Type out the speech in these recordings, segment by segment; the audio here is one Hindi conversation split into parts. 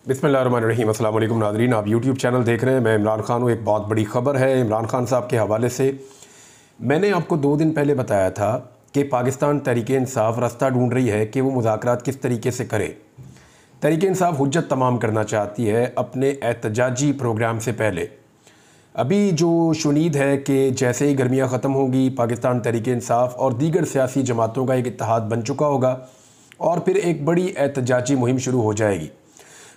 बिस्मिल्लाहिर्रहमानिर्रहीम। अस्सलाम वालेकुम नाज़रीन, आप यूट्यूब चैनल देख रहे हैं। मैं इमरान खान हूँ। एक बहुत बड़ी ख़बर है इमरान खान साहब के हवाले से। मैंने आपको 2 दिन पहले बताया था कि पाकिस्तान तहरीक-ए-इंसाफ़ रास्ता ढूंढ रही है कि वो मुज़ाकरात किस तरीके से करे। तहरीक-ए-इंसाफ़ हुज्जत तमाम करना चाहती है अपने एहतजाजी प्रोग्राम से पहले। अभी जो शुनीद है कि जैसे ही गर्मियाँ ख़त्म होंगी, पाकिस्तान तहरीक-ए-इंसाफ़ और दीगर सियासी जमातों का एक इत्तेहाद बन चुका होगा और फिर एक बड़ी एहतजाजी मुहिम शुरू हो जाएगी।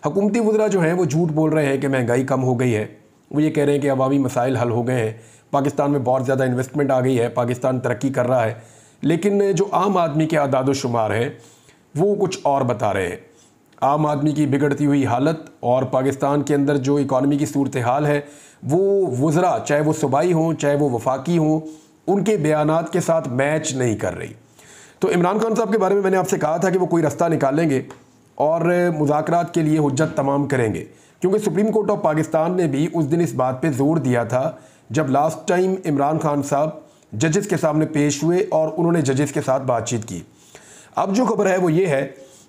हुकूमती वज़रा जो हैं वो झूठ बोल रहे हैं कि महंगाई कम हो गई है। वो ये कह रहे हैं कि अवामी मसाइल हल हो गए हैं, पाकिस्तान में बहुत ज़्यादा इन्वेस्टमेंट आ गई है, पाकिस्तान तरक्की कर रहा है। लेकिन जो आम आदमी के आदाद शुमार हैं वो कुछ और बता रहे हैं। आम आदमी की बिगड़ती हुई हालत और पाकिस्तान के अंदर जो इकॉनमी की सूरत हाल है, वो वज़रा चाहे वो सूबाई हों चाहे वो वफाकी हों, उनके बयानात के साथ मैच नहीं कर रही। तो इमरान खान साहब के बारे में मैंने आपसे कहा था कि वो कोई रास्ता निकालेंगे और मुज़ाकरात के लिए हुज्जत तमाम करेंगे, क्योंकि सुप्रीम कोर्ट ऑफ पाकिस्तान ने भी उस दिन इस बात पे ज़ोर दिया था जब लास्ट टाइम इमरान खान साहब जजेस के सामने पेश हुए और उन्होंने जजेस के साथ बातचीत की। अब जो खबर है वो ये है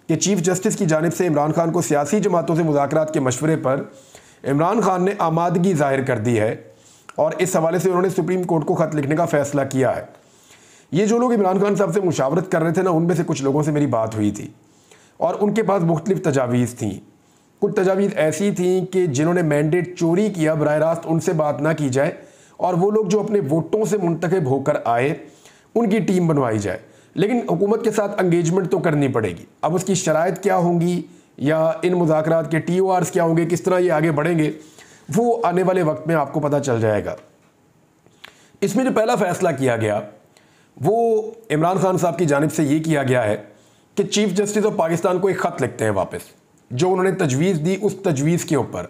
कि चीफ़ जस्टिस की जानिब से इमरान खान को सियासी जमातों से मुज़ाकरात के मशवरे पर इमरान खान ने आमादगी ज़ाहिर कर दी है और इस हवाले से उन्होंने सुप्रीम कोर्ट को ख़त लिखने का फ़ैसला किया है। ये जो लोग इमरान खान साहब से मुशावरत कर रहे थे ना, उनमें से कुछ लोगों से मेरी बात हुई थी और उनके पास मुख्तलिफ तजावीज़ थी। कुछ तजावीज़ ऐसी थी कि जिन्होंने मैंडेट चोरी किया बराह रास्त उनसे बात ना की जाए और वो लोग जो अपने वोटों से मुंतखब होकर आए उनकी टीम बनवाई जाए, लेकिन हुकूमत के साथ एंगेजमेंट तो करनी पड़ेगी। अब उसकी शराइत क्या होंगी या इन मुज़ाकरात के TORs क्या होंगे, किस तरह ये आगे बढ़ेंगे, वो आने वाले वक्त में आपको पता चल जाएगा। इसमें जो पहला फ़ैसला किया गया वो इमरान खान साहब की जानिब से ये किया गया है कि चीफ़ जस्टिस ऑफ पाकिस्तान को एक ख़त लिखते हैं वापस, जो उन्होंने तजवीज़ दी उस तजवीज़ के ऊपर।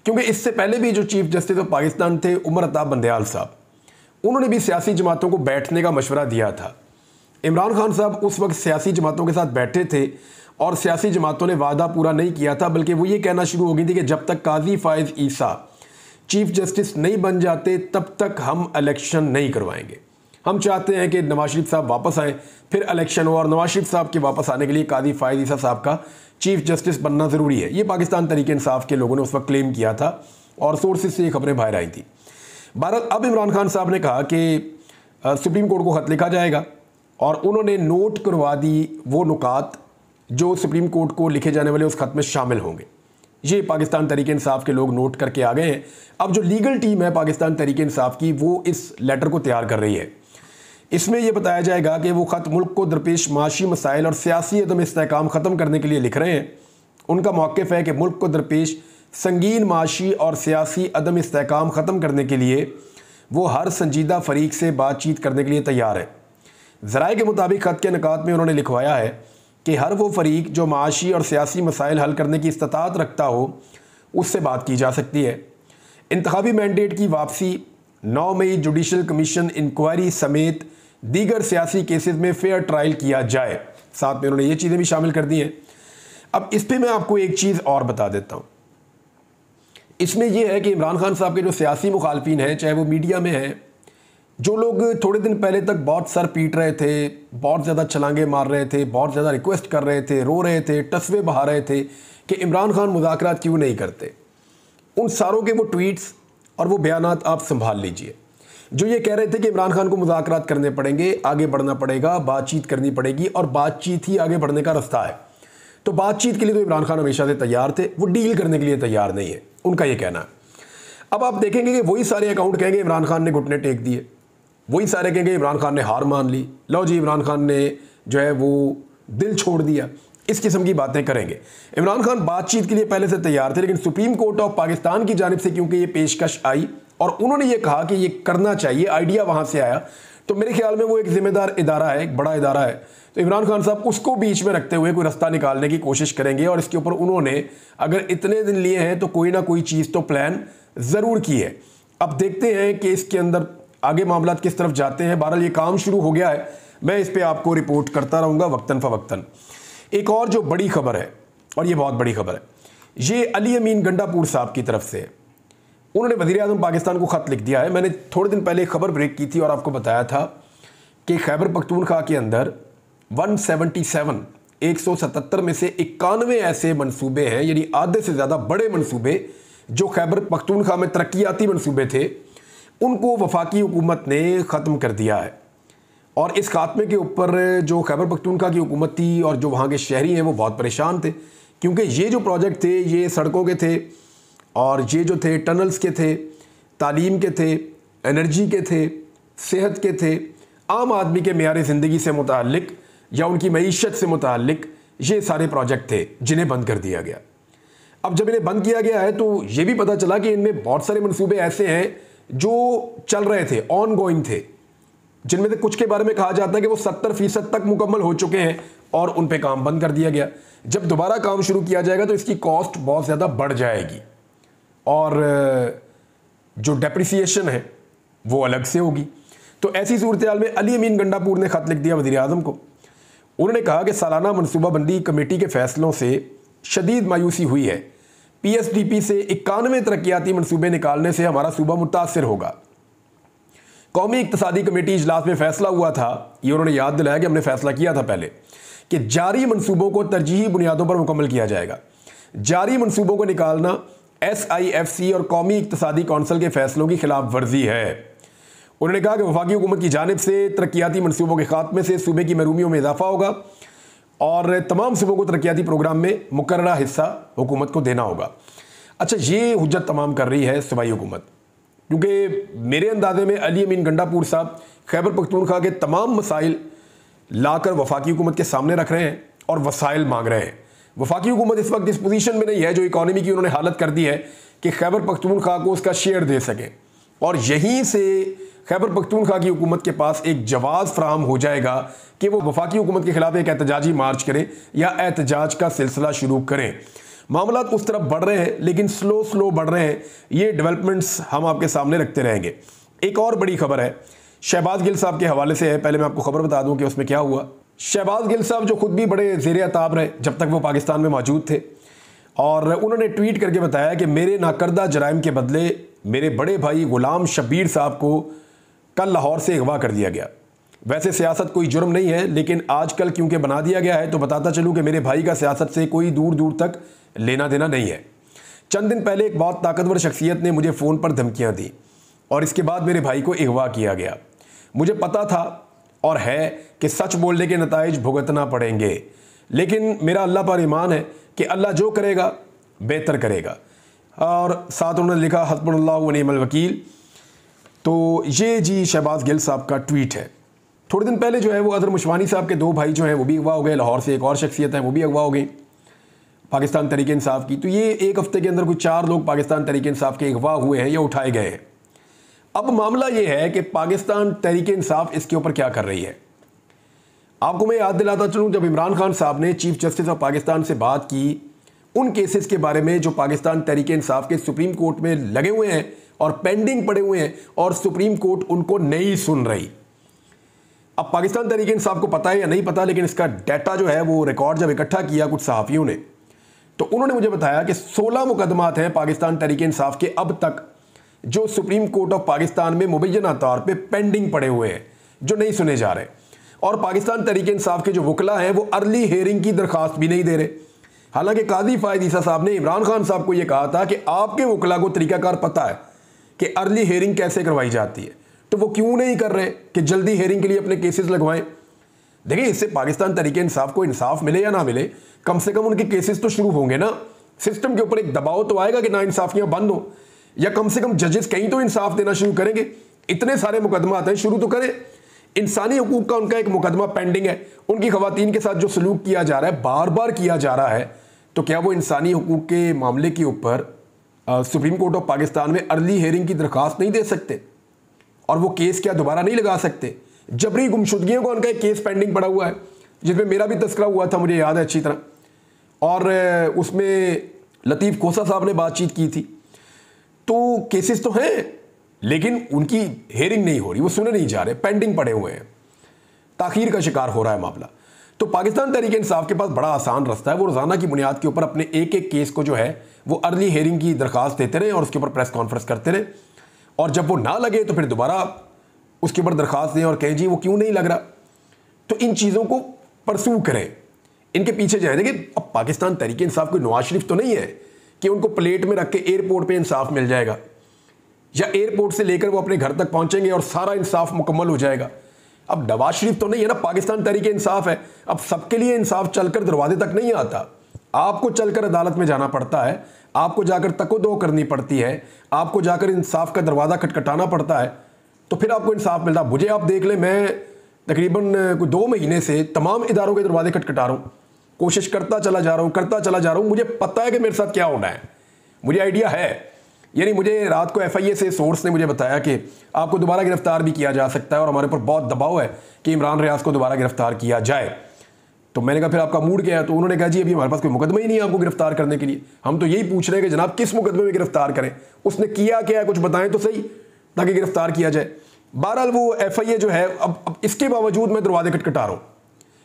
क्योंकि इससे पहले भी जो चीफ़ जस्टिस ऑफ पाकिस्तान थे उमर अताब बंदयाल साहब, उन्होंने भी सियासी जमातों को बैठने का मशवरा दिया था। इमरान खान साहब उस वक्त सियासी जमातों के साथ बैठे थे और सियासी जमातों ने वादा पूरा नहीं किया था, बल्कि वो ये कहना शुरू हो गई थी कि जब तक काजी फ़ाइज़ ईसा चीफ़ जस्टिस नहीं बन जाते तब तक हम इलेक्शन नहीं करवाएंगे। हम चाहते हैं कि नवाज शरीफ साहब वापस आएँ, फिर इलेक्शन हो, और नवाज शरीफ साहब के वापस आने के लिए काजी फ़ाइज़ ईसा साहब का चीफ़ जस्टिस बनना ज़रूरी है। ये पाकिस्तान तहरीक-ए-इंसाफ़ के लोगों ने उस वक्त क्लेम किया था और सोर्सेज से ये खबरें बाहर आई थी। बहरहाल अब इमरान खान साहब ने कहा कि सुप्रीम कोर्ट को ख़त लिखा जाएगा और उन्होंने नोट करवा दी वो नुकात जो सुप्रीम कोर्ट को लिखे जाने वाले उस ख़त में शामिल होंगे। ये पाकिस्तान तहरीक-ए-इंसाफ़ के लोग नोट करके आ गए हैं। अब जो लीगल टीम है पाकिस्तान तहरीक-ए-इंसाफ़ की, वो इस लेटर को तैयार कर रही है। इसमें यह बताया जाएगा कि वो ख़त मुल्क को दरपेश माशी मसाइल और सियासी अदम इस्तेहकाम ख़त्म करने के लिए लिख रहे हैं। उनका मौक़िफ़ है कि मुल्क को दरपेश संगीन माशी और सियासी अदम इस्तेहकाम ख़त्म करने के लिए वो हर संजीदा फ़रीक से बातचीत करने के लिए तैयार है। ज़राए के मुताबिक ख़त के निकात में उन्होंने लिखवाया है कि हर वो फ़रीक जो माशी और सियासी मसाइल हल करने की इस्तात रखता हो उससे बात की जा सकती है। इंतखाबी मैंडेट की वापसी, 9 मई जुडिशल कमीशन इंक्वायरी समेत दीगर सियासी केसेस में फेयर ट्रायल किया जाए। साथ में उन्होंने ये चीज़ें भी शामिल कर दी हैं। अब इस पर मैं आपको एक चीज़ और बता देता हूँ। इसमें यह है कि इमरान खान साहब के जो सियासी मुखालफिन हैं, चाहे वो मीडिया में हैं, जो लोग थोड़े दिन पहले तक बहुत सर पीट रहे थे, बहुत ज़्यादा छलांगे मार रहे थे, बहुत ज़्यादा रिक्वेस्ट कर रहे थे, रो रहे थे, टसवे बहा रहे थे कि इमरान खान मुज़ाकरात क्यों नहीं करते, उन सारों के वो ट्वीट्स और वो बयानात आप संभाल लीजिए। जो ये कह रहे थे कि इमरान खान को मुज़ाकरात करने पड़ेंगे, आगे बढ़ना पड़ेगा, बातचीत करनी पड़ेगी और बातचीत ही आगे बढ़ने का रास्ता है, तो बातचीत के लिए तो इमरान खान हमेशा से तैयार थे, वो डील करने के लिए तैयार नहीं है, उनका ये कहना है। अब आप देखेंगे कि वही सारे अकाउंट कहेंगे इमरान खान ने घुटने टेक दिए, वही सारे कहेंगे इमरान खान ने हार मान ली, लो जी इमरान खान ने जो है वो दिल छोड़ दिया, इस किस्म की बातें करेंगे। इमरान खान बातचीत के लिए पहले से तैयार थे, लेकिन सुप्रीम कोर्ट ऑफ पाकिस्तान की जानिब से क्योंकि ये पेशकश आई और उन्होंने ये कहा कि ये करना चाहिए, आइडिया वहाँ से आया, तो मेरे ख्याल में वो एक ज़िम्मेदार इदारा है, एक बड़ा इदारा है, तो इमरान खान साहब उसको बीच में रखते हुए कोई रास्ता निकालने की कोशिश करेंगे। और इसके ऊपर उन्होंने अगर इतने दिन लिए हैं तो कोई ना कोई चीज़ तो प्लान ज़रूर की है। अब देखते हैं कि इसके अंदर आगे मामला किस तरफ जाते हैं। बहरहाल ये काम शुरू हो गया है, मैं इस पर आपको रिपोर्ट करता रहूँगा वक्तन फ़वक्तन। एक और जो बड़ी खबर है, और ये बहुत बड़ी खबर है, ये अली अमीन गंडापुर साहब की तरफ से है। उन्होंने वज़ीर-ए-आज़म पाकिस्तान को ख़त लिख दिया है। मैंने थोड़े दिन पहले खबर ब्रेक की थी और आपको बताया था कि खैबर पख्तूनख्वा के अंदर 177 177 में से 91 ऐसे मंसूबे हैं, यानी आधे से ज़्यादा बड़े मंसूबे जो खैबर पख्तूनख्वा में तरक्याती मंसूबे थे, उनको वफाकी हुकूमत ने ख़त्म कर दिया है। और इस खात्मे के ऊपर जो खैबर पख्तूनख्वा की हुकूमत थी और जो वहाँ के शहरी हैं वो बहुत परेशान थे, क्योंकि ये जो प्रोजेक्ट थे ये सड़कों के थे और ये जो थे टनल्स के थे, तालीम के थे, एनर्जी के थे, सेहत के थे, आम आदमी के मेयार ज़िंदगी से मुताल्लिक या उनकी मईशत से मुताल्लिक ये सारे प्रोजेक्ट थे जिन्हें बंद कर दिया गया। अब जब इन्हें बंद किया गया है तो ये भी पता चला कि इनमें बहुत सारे मंसूबे ऐसे हैं जो चल रहे थे, ऑन गोइंग थे, जिनमें से कुछ के बारे में कहा जाता है कि वो 70% तक मुकम्मल हो चुके हैं और उन पे काम बंद कर दिया गया। जब दोबारा काम शुरू किया जाएगा तो इसकी कॉस्ट बहुत ज़्यादा बढ़ जाएगी और जो डेप्रिसिएशन है वो अलग से होगी। तो ऐसी सूरत हाल में अली अमीन गंडापुर ने ख़त लिख दिया वज़ीर आज़म को। उन्होंने कहा कि सालाना मनसूबाबंदी कमेटी के फैसलों से शदीद मायूसी हुई है। PSDP से 91 तरक्याती मनसूबे निकालने से हमारा सूबा मुतासर होगा। कौमी इक्तसादी कमेटी इजलास में फैसला हुआ था, ये उन्होंने याद दिलाया कि हमने फैसला किया था पहले, कि जारी मनसूबों को तरजीही बुनियादों पर मुकम्मल किया जाएगा। जारी मनसूबों को निकालना SIFC और कौमी इक्तसादी कौंसिल के फैसलों की खिलाफ वर्जी है। उन्होंने कहा कि वफाकी हुकूमत की जानिब से तरक्याती मनसूबों के खात्मे से सूबे की महरूमियों में इजाफा होगा और तमाम सूबों को तरक्याती प्रोग्राम में मुकर्ररा हिस्सा हुकूमत को देना होगा। अच्छा, ये हुज्जत तमाम कर रही है सूबाई हुकूमत, क्योंकि मेरे अंदाजे में अली अमीन गंडापुर साहब खैबर पख्तूनख्वा के तमाम मसाइल लाकर वफाकी हुकूमत के सामने रख रहे हैं और वसाइल मांग रहे हैं। वफाकी हुकूमत इस वक्त इस पोजीशन में नहीं है जो इकॉनमी की उन्होंने हालत कर दी है कि खैबर पख्तूनख्वा को उसका शेयर दे सकें, और यहीं से खैबर पख्तूनख्वा की हुकूमत के पास एक जवाज़ फ्राहम हो जाएगा कि वो वफाकी हुकूमत के खिलाफ एक एहतजाजी मार्च करें या एहतजाज का सिलसिला शुरू करें। मामला उस तरफ बढ़ रहे हैं लेकिन स्लो बढ़ रहे हैं। ये डेवलपमेंट्स हम आपके सामने रखते रहेंगे। एक और बड़ी खबर है, शहबाज गिल साहब के हवाले से है। पहले मैं आपको खबर बता दूं कि उसमें क्या हुआ। शहबाज गिल साहब जो खुद भी बड़े ज़ेरे अताब रहे जब तक वो पाकिस्तान में मौजूद थे, और उन्होंने ट्वीट करके बताया कि मेरे नाकर्दा जराइम के बदले मेरे बड़े भाई गुलाम शब्बीर साहब को कल लाहौर से अगवा कर दिया गया। वैसे सियासत कोई जुर्म नहीं है, लेकिन आजकल क्योंकि बना दिया गया है तो बताता चलूँ कि मेरे भाई का सियासत से कोई दूर दूर तक लेना देना नहीं है। चंद दिन पहले एक बहुत ताकतवर शख्सियत ने मुझे फ़ोन पर धमकियाँ दी और इसके बाद मेरे भाई को अगवा किया गया। मुझे पता था और है कि सच बोलने के नताइज भुगतना पड़ेंगे, लेकिन मेरा अल्लाह पर ईमान है कि अल्लाह जो करेगा बेहतर करेगा। और साथ उन्होंने लिखा हस्बुनल्लाहु व निअमल वकील। तो ये जी शहबाज गिल साहब का ट्वीट है। थोड़े दिन पहले जो है वो अदर मुशवानी साहब के दो भाई जो हैं वो भी अगवा हो गए। लाहौर से एक और शख्सियत है वो भी अगवा हो गई पाकिस्तान तहरीक इंसाफ की। तो ये एक हफ्ते के अंदर कुछ 4 लोग पाकिस्तान तहरीक इंसाफ के अगवा हुए हैं या उठाए गए हैं। अब मामला ये है कि पाकिस्तान तहरीक इंसाफ इसके ऊपर क्या कर रही है। आपको मैं याद दिलाता चलूँ, जब इमरान खान साहब ने चीफ जस्टिस ऑफ पाकिस्तान से बात की उन केसेस के बारे में जो पाकिस्तान तहरीक इंसाफ के सुप्रीम कोर्ट में लगे हुए हैं और पेंडिंग पड़े हुए हैं और सुप्रीम कोर्ट उनको नहीं सुन रही। अब पाकिस्तान तहरीक इंसाफ को पता है या नहीं पता, लेकिन इसका डाटा जो है वो रिकॉर्ड जब इकट्ठा किया कुछ सहाफ़ियों ने, तो उन्होंने मुझे बताया कि 16 मुकदमात हैं पाकिस्तान तहरीक इंसाफ के अब तक जो सुप्रीम कोर्ट ऑफ पाकिस्तान में मुबैना तौर पे पेंडिंग पड़े हुए हैं, जो नहीं सुने जा रहे। और पाकिस्तान तहरीक इंसाफ के जो वकला हैं वो अर्ली हेयरिंग की दरख्वास्त भी नहीं दे रहे। हालांकि काजी फायद ईसा साहब ने इमरान खान साहब को यह कहा था कि आपके वकला को तरीकाकार पता है कि अर्ली हेयरिंग कैसे करवाई जाती है, तो वो क्यों नहीं कर रहे कि जल्दी हेयरिंग के लिए अपने केसेस लगवाएं। देखिए, इससे पाकिस्तान तहरीक इंसाफ को इंसाफ मिले या ना मिले, कम से कम उनके केसेस तो शुरू होंगे ना। सिस्टम के ऊपर एक दबाव तो आएगा कि ना इंसाफियां बंद हो, या कम से कम जजेस कहीं तो इंसाफ देना शुरू करेंगे। इतने सारे मुकदमा आते हैं, शुरू तो करें। इंसानी हुकूक का उनका एक मुकदमा पेंडिंग है, उनकी खवातीन के साथ जो सलूक किया जा रहा है, बार बार किया जा रहा है, तो क्या वो इंसानी हुकूक के मामले के ऊपर सुप्रीम कोर्ट ऑफ पाकिस्तान में अर्ली हेयरिंग की दरख्वास्त नहीं दे सकते और वो केस क्या दोबारा नहीं लगा सकते? जबरी गुमशुदगियों का उनका एक केस पेंडिंग पड़ा हुआ है जिसमें मेरा भी तस्करा हुआ था, मुझे याद है अच्छी तरह, और उसमें लतीफ़ कोसा साहब ने बातचीत की थी। तो केसेस तो हैं लेकिन उनकी हेयरिंग नहीं हो रही, वो सुने नहीं जा रहे, पेंडिंग पड़े हुए हैं, ताखीर का शिकार हो रहा है मामला। तो पाकिस्तान तहरीक इंसाफ के पास बड़ा आसान रास्ता है, वो रोज़ाना की बुनियाद के ऊपर अपने एक एक केस को जो है वो अर्ली हेयरिंग की दरख्वास्त देते रहे और उसके ऊपर प्रेस कॉन्फ्रेंस करते रहे, और जब वो ना लगे तो फिर दोबारा उसके ऊपर दरख्वास्त दें और कहें जी वो क्यों नहीं लग रहा। तो इन चीज़ों को परसू करें, इनके पीछे जाए। देखिए अब पाकिस्तान तहरीक इंसाफ कोई नवाज शरीफ तो नहीं है कि उनको प्लेट में रख के एयरपोर्ट पे इंसाफ मिल जाएगा, या एयरपोर्ट से लेकर वो अपने घर तक पहुंचेंगे और सारा इंसाफ मुकम्मल हो जाएगा। अब नवाज शरीफ तो नहीं है ना, पाकिस्तान तहरीक इंसाफ है। अब सबके लिए इंसाफ चलकर दरवाजे तक नहीं आता, आपको चलकर अदालत में जाना पड़ता है, आपको जाकर तको-दो करनी पड़ती है, आपको जाकर इंसाफ का दरवाज़ा खटखटाना पड़ता है, तो फिर आपको इंसाफ मिलता है। मुझे आप देख लें, मैं तकरीबन कोई 2 महीने से तमाम इदारों के दरवाजे खटखटा रहा हूँ, कोशिश करता चला जा रहा हूँ। मुझे पता है कि मेरे साथ क्या होना है, मुझे आइडिया है। यानी मुझे रात को FIA से सोर्स ने मुझे बताया कि आपको दोबारा गिरफ्तार भी किया जा सकता है और हमारे ऊपर बहुत दबाव है कि इमरान रियाज को दोबारा गिरफ्तार किया जाए। तो मैंने कहा फिर आपका मूड क्या है? तो उन्होंने कहा जी अभी हमारे पास कोई मुकदमा ही नहीं है आपको गिरफ्तार करने के लिए, हम तो यही पूछ रहे हैं कि जनाब किस मुकदमे में गिरफ्तार करें, उसने किया क्या है कुछ बताएं तो सही, ताकि गिरफ्तार किया जाए। बहरहाल वो FIA जो है, अब इसके बावजूद मैं दरवाजे खटखटा रहा हूँ।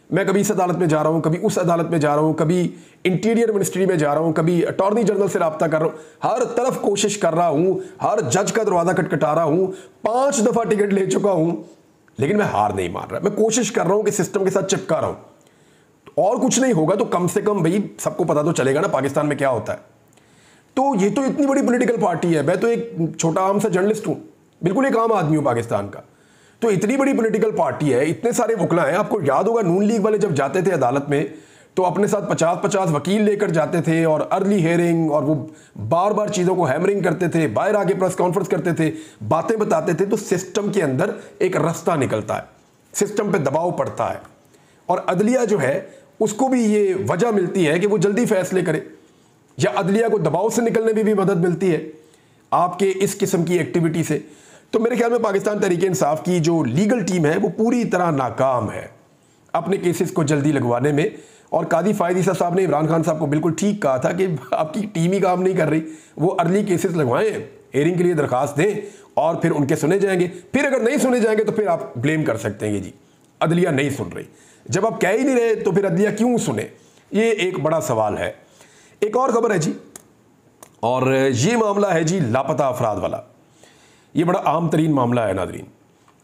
मैं कभी इस अदालत में जा रहा हूँ, कभी उस अदालत में जा रहा हूँ, कभी इंटीरियर मिनिस्ट्री में जा रहा हूँ, कभी अटॉर्नी जनरल से रब्ता कर रहा हूँ, हर तरफ कोशिश कर रहा हूँ, हर जज का दरवाज़ा खटखटा रहा हूँ, 5 दफ़ा टिकट ले चुका हूँ, लेकिन मैं हार नहीं मान रहा। मैं कोशिश कर रहा हूँ कि सिस्टम के साथ चिपका रहा हूँ। और कुछ नहीं होगा तो कम से कम भाई सबको पता तो चलेगा ना पाकिस्तान में क्या होता है। तो ये तो इतनी बड़ी पॉलिटिकल पार्टी है, मैं तो एक छोटा आम सा जर्नलिस्ट हूँ, बिल्कुल एक आम आदमी हूँ पाकिस्तान का। तो इतनी बड़ी पॉलिटिकल पार्टी है, इतने सारे वकला हैं। आपको याद होगा नून लीग वाले जब जाते थे अदालत में तो अपने साथ 50-50 वकील लेकर जाते थे और अर्ली हेयरिंग, और वो बार बार चीज़ों को हैमरिंग करते थे, बाहर आके प्रेस कॉन्फ्रेंस करते थे, बातें बताते थे। तो सिस्टम के अंदर एक रास्ता निकलता है, सिस्टम पे दबाव पड़ता है, और अदलिया जो है उसको भी ये वजह मिलती है कि वो जल्दी फैसले करे, या अदलिया को दबाव से निकलने में भी मदद मिलती है आपके इस किस्म की एक्टिविटी से। तो मेरे ख्याल में पाकिस्तान तहरीक इंसाफ की जो लीगल टीम है वो पूरी तरह नाकाम है अपने केसेस को जल्दी लगवाने में। और कादी फायद ईसा साहब ने इमरान खान साहब को बिल्कुल ठीक कहा था कि आपकी टीम ही काम नहीं कर रही, वो अर्ली केसेस लगवाएं, हेयरिंग के लिए दरखास्त दें और फिर उनके सुने जाएंगे। फिर अगर नहीं सुने जाएंगे तो फिर आप ब्लेम कर सकते हैं कि जी अदलिया नहीं सुन रही। जब आप कह ही नहीं रहे तो फिर अदलिया क्यों सुने, ये एक बड़ा सवाल है। एक और खबर है जी, और ये मामला है जी लापता अफराद वाला। ये बड़ा आम तरीन मामला है नादरीन,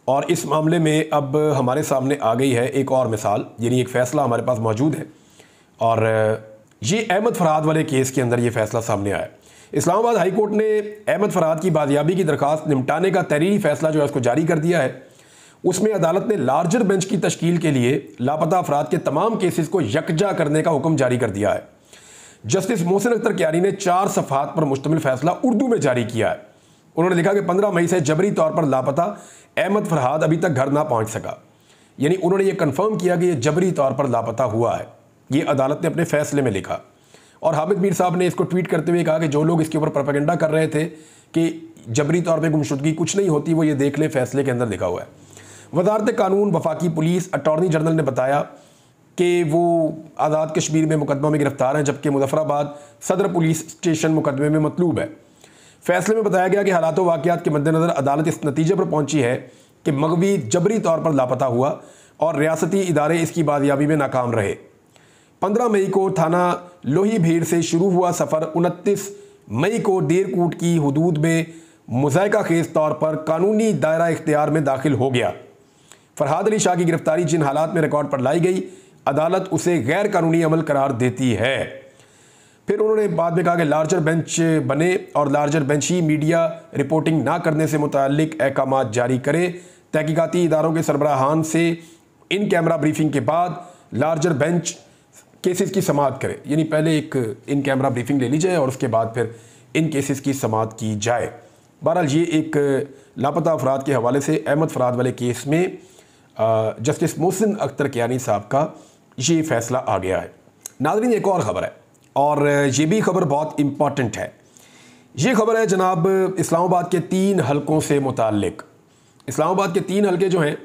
और इस मामले में अब हमारे सामने आ गई है एक और मिसाल, यानी एक फ़ैसला हमारे पास मौजूद है। और ये अहमद फरहाद वाले केस के अंदर ये फ़ैसला सामने आया। इस्लामाबाद हाई कोर्ट ने अहमद फरहाद की बाजियाबी की दरख्वास्त निपटाने का तहरीरी फ़ैसला जो है उसको जारी कर दिया है। उसमें अदालत ने लार्जर बेंच की तश्कील के लिए लापता अफराद के तमाम केसेस को यकजा करने का हुक्म जारी कर दिया है। जस्टिस मोहसिन अख्तर क्यारी ने 4 सफ़हात पर मुश्तमिल फ़ैसला उर्दू में जारी किया है। उन्होंने लिखा कि 15 मई से जबरी तौर पर लापता अहमद फरहाद अभी तक घर ना पहुंच सका। यानी उन्होंने ये कंफर्म किया कि ये जबरी तौर पर लापता हुआ है, ये अदालत ने अपने फैसले में लिखा। और हामिद मीर साहब ने इसको ट्वीट करते हुए कहा कि जो लोग इसके ऊपर प्रोपेगेंडा कर रहे थे कि जबरी तौर पर गुमशुदगी कुछ नहीं होती, वो ये देख ले, फैसले के अंदर लिखा हुआ है। वजारत कानून, वफाकी पुलिस, अटॉर्नी जनरल ने बताया कि वो आज़ाद कश्मीर में मुकदमा में गिरफ्तार हैं, जबकि मुजफ्फराबाद सदर पुलिस स्टेशन मुकदमे में मतलूब है। फैसले में बताया गया कि हालात व वाक़यात के मद्देनज़र अदालत इस नतीजे पर पहुंची है कि मगवी जबरी तौर पर लापता हुआ और रियासती इदारे इसकी बाजियाबी में नाकाम रहे। 15 मई को थाना लोही भीड़ से शुरू हुआ सफ़र 29 मई को देरकूट की हदूद में मुज़ायका खेज तौर पर कानूनी दायरा इख्तियार में दाखिल हो गया। फरहाद अली शाह की गिरफ्तारी जिन हालात में रिकॉर्ड पर लाई गई, अदालत उसे गैर कानूनी अमल करार देती है। फिर उन्होंने बाद में कहा कि लार्जर बेंच बने और लार्जर बेंच ही मीडिया रिपोर्टिंग ना करने से मुताल्लिक अहकाम जारी करे। तहकीकाती इदारों के सरबराहान से इन कैमरा ब्रीफिंग के बाद लार्जर बेंच केसेस की समाअत करे, यानी पहले एक इन कैमरा ब्रीफिंग ले ली जाए और उसके बाद फिर इन केसेस की समाअत की जाए। बहरहाल ये एक लापता अफराद के हवाले से अहमद फरहाद वाले केस में जस्टिस मोहसिन अख्तर कियानी साहब का ये फ़ैसला आ गया है। नाज़रीन, एक और ख़बर है, और ये भी खबर बहुत इम्पॉर्टेंट है। ये खबर है जनाब इस्लामाबाद के 3 हलकों से मुताल्लिक। इस्लामाबाद के 3 हलके जो हैं,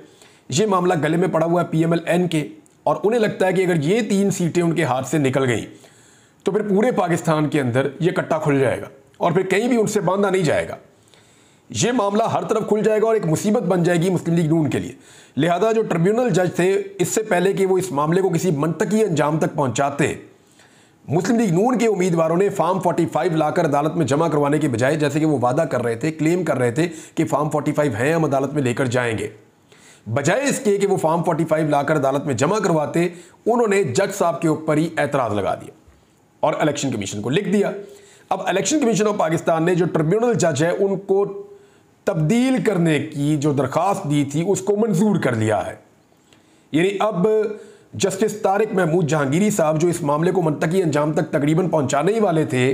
ये मामला गले में पड़ा हुआ है PMLN के, और उन्हें लगता है कि अगर ये 3 सीटें उनके हाथ से निकल गई तो फिर पूरे पाकिस्तान के अंदर ये कट्टा खुल जाएगा और फिर कहीं भी उनसे बांधा नहीं जाएगा। ये मामला हर तरफ खुल जाएगा और एक मुसीबत बन जाएगी मुस्लिम लीग नून के लिए। लिहाजा जो ट्रिब्यूनल जज थे, इससे पहले कि वो इस मामले को किसी मंतकी अंजाम तक पहुंचाते, मुस्लिम लीग नून के उम्मीदवारों ने फार्म 45 लाकर अदालत में जमा करवाने के बजाय, जैसे कि वो वादा कर रहे थे, क्लेम कर रहे थे कि फार्म 45 हैं, हम अदालत में लेकर जाएंगे, बजाय इसके कि वो फॉर्म 45 लाकर अदालत में जमा करवाते, उन्होंने जज साहब के ऊपर ही एतराज लगा दिया और इलेक्शन कमीशन को लिख दिया। अब इलेक्शन कमीशन ऑफ पाकिस्तान ने जो ट्रिब्यूनल जज है उनको तब्दील करने की जो दरखास्त दी थी उसको मंजूर कर लिया है। यानी अब जस्टिस तारिक महमूद जहांगीरी साहब जो इस मामले को मुंतकी अंजाम तक तकरीबन पहुंचाने ही वाले थे,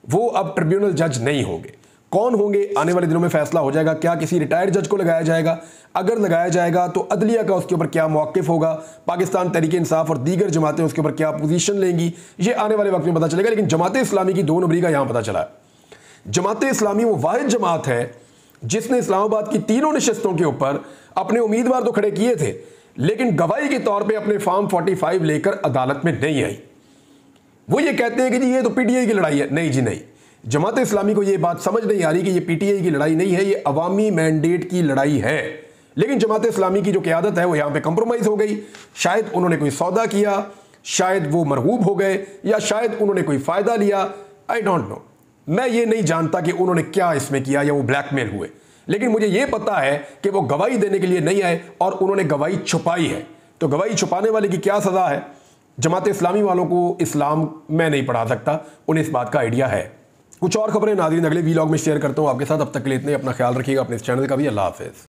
वो अब ट्रिब्यूनल जज नहीं होंगे। कौन होंगे आने वाले दिनों में फैसला हो जाएगा। क्या किसी रिटायर्ड जज को लगाया जाएगा? अगर लगाया जाएगा तो अदलिया का उसके ऊपर क्या मौक़िफ़ होगा, पाकिस्तान तहरीक इंसाफ और दीगर जमातें उसके ऊपर क्या पोजीशन लेंगी, ये आने वाले वक्त में पता चलेगा। लेकिन जमात इस्लामी की 2 नंबरी का यहां पता चला है। जमात इस्लामी वो वाहिद जमात है जिसने इस्लामाबाद की 3 नशिस्तों के ऊपर अपने उम्मीदवार तो खड़े किए थे, लेकिन गवाही के तौर पर अपने फॉर्म 45 लेकर अदालत में नहीं आई। वो ये कहते हैं कि जी ये तो पीटीआई की लड़ाई है। नहीं जी नहीं, जमात इस्लामी को ये बात समझ नहीं आ रही कि ये पीटीआई की लड़ाई नहीं है, ये अवामी मैंडेट की लड़ाई है। लेकिन जमात इस्लामी की जो क़यादत है वो यहाँ पे कंप्रोमाइज़ हो गई। शायद उन्होंने कोई सौदा किया, शायद वो मरगूब हो गए, या शायद उन्होंने कोई फ़ायदा लिया। आई डोंट नो, मैं ये नहीं जानता कि उन्होंने क्या इसमें किया या वो ब्लैकमेल हुए। लेकिन मुझे ये पता है कि वो गवाही देने के लिए नहीं आए और उन्होंने गवाही छुपाई है। तो गवाही छुपाने वाले की क्या सज़ा है? जमात इस्लामी वालों को इस्लाम मैं नहीं पढ़ा सकता, उन्हें इस बात का आइडिया है। कुछ और खबरें नाज़रीन अगले वीलॉग में शेयर करता हूँ आपके साथ। अब तक के लिए इतने, अपना ख्याल रखिएगा, अपने इस चैनल का भी। अल्लाह हाफ़िज़।